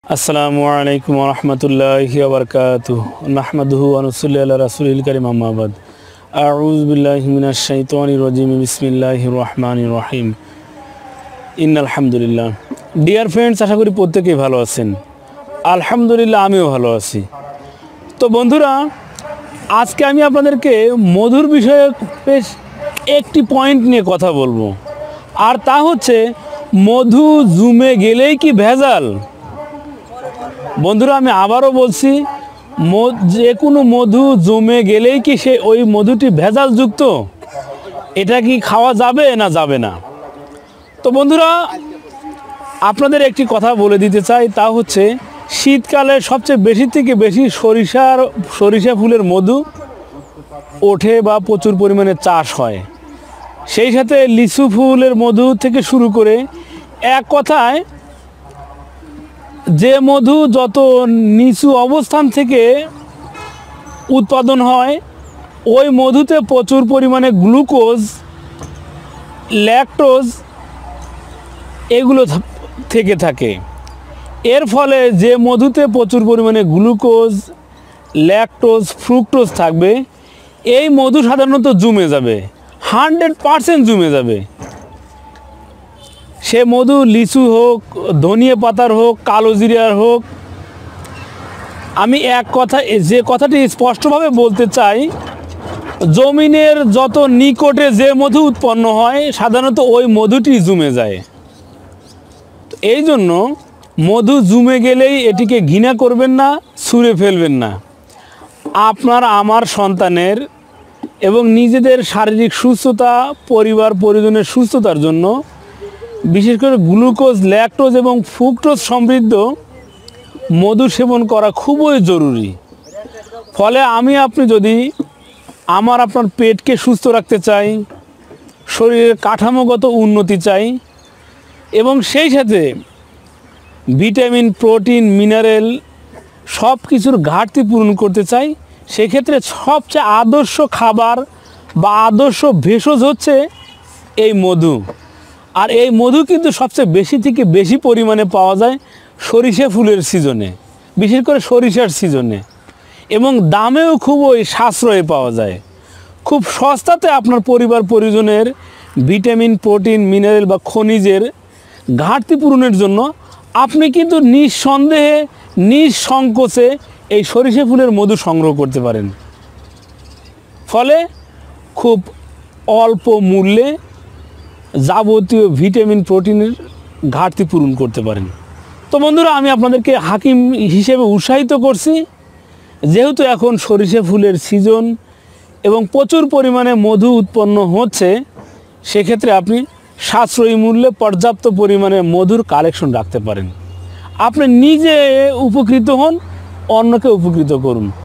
আসসালামু আলাইকুম ওয়া রাহমাতুল্লাহি ওয়া বারাকাতুহু নাহমাদুহু ওয়া নুসাল্লি আলা রাসূলিল কারীম আম্মা বাদ আউযু বিল্লাহি মিনাশ শাইতানির রাজিম বিসমিল্লাহির রহমানির রহিম ইন্নাল হামদুলিল্লাহ। ডিয়ার ফ্রেন্ডস, আশা করি প্রত্যেকেই ভালো আছেন। আলহামদুলিল্লাহ, আমিও ভালো আছি। তো বন্ধুরা, আজকে আমি আপনাদেরকে মধুর বিষয়ে বেশ একটি পয়েন্ট নিয়ে কথা বলবো, আর তা হচ্ছে মধু জমে গেলেই কি ভেজাল। বন্ধুরা, আমি আবারও বলছি, যে কোনো মধু জমে গেলেই কি ওই মধুটি ভেজালযুক্ত? এটা কি খাওয়া যাবে না যাবে না? তো বন্ধুরা, আপনাদের একটি কথা বলে দিতে চাই, তা হচ্ছে শীতকালে সবচেয়ে বেশি থেকে বেশি সরিষা ফুলের মধু ওঠে বা প্রচুর পরিমাণে চাষ হয়। সেই সাথে লিচু ফুলের মধু থেকে শুরু করে, এক কথায় যে মধু যত নিচু অবস্থান থেকে উৎপাদন হয়, ওই মধুতে প্রচুর পরিমাণে গ্লুকোজ, ল্যাকটোজ এগুলো থেকে থাকে। এর ফলে যে মধুতে প্রচুর পরিমাণে গ্লুকোজ, ল্যাকটোজ, ফ্রুক্টোজ থাকবে, এই মধু সাধারণত জমে যাবে, 100% জমে যাবে। সে মধু লিচু হোক, ধনিয়া পাতার হোক, কালো জিরার হোক। আমি যে কথাটি স্পষ্টভাবে বলতে চাই, জমিনের যত নিকটে যে মধু উৎপন্ন হয়, সাধারণত ওই মধুটি জমে যায়। এই জন্য মধু জমে গেলেই এটিকে ঘৃণা করবেন না, ছুঁড়ে ফেলবেন না। আপনার, আমার সন্তানের এবং নিজেদের শারীরিক সুস্থতা, পরিবার পরিজনের সুস্থতার জন্য বিশেষ করে গ্লুকোজ, ল্যাকটোজ এবং ফ্রুক্টোজ সমৃদ্ধ মধু সেবন করা খুবই জরুরি। ফলে আপনি যদি আপনার পেটকে সুস্থ রাখতে চাই, শরীরের কাঠামোগত উন্নতি চাই এবং সেই সাথে ভিটামিন, প্রোটিন, মিনারেল সব কিছুর ঘাটতি পূরণ করতে চাই, সেক্ষেত্রে সবচেয়ে আদর্শ খাবার বা আদর্শ ভেষজ হচ্ছে এই মধু। আর এই মধু কিন্তু সবচেয়ে বেশি থেকে বেশি পরিমাণে পাওয়া যায় সরিষা ফুলের সিজনে, বিশেষ করে সরিষার সিজনে, এবং দামেও খুবই সাশ্রয়ে পাওয়া যায়। খুব সস্তাতে আপনার পরিবার পরিজনের ভিটামিন, প্রোটিন, মিনারেল বা খনিজের ঘাটতি পূরণের জন্য আপনি কিন্তু নিঃসন্দেহে, নিঃসংকোচে এই সরিষা ফুলের মধু সংগ্রহ করতে পারেন। ফলে খুব অল্প মূল্যে যাবতীয় ভিটামিন, প্রোটিনের ঘাটতি পূরণ করতে পারেন। তো বন্ধুরা, আমি আপনাদেরকে হাকিম হিসেবে উৎসাহিত করছি, যেহেতু এখন সরিষা ফুলের সিজন এবং প্রচুর পরিমাণে মধু উৎপন্ন হচ্ছে, সেক্ষেত্রে আপনি সাশ্রয়ী মূল্যে পর্যাপ্ত পরিমাণে মধুর কালেকশন রাখতে পারেন। আপনি নিজে উপকৃত হন, অন্যকে উপকৃত করুন।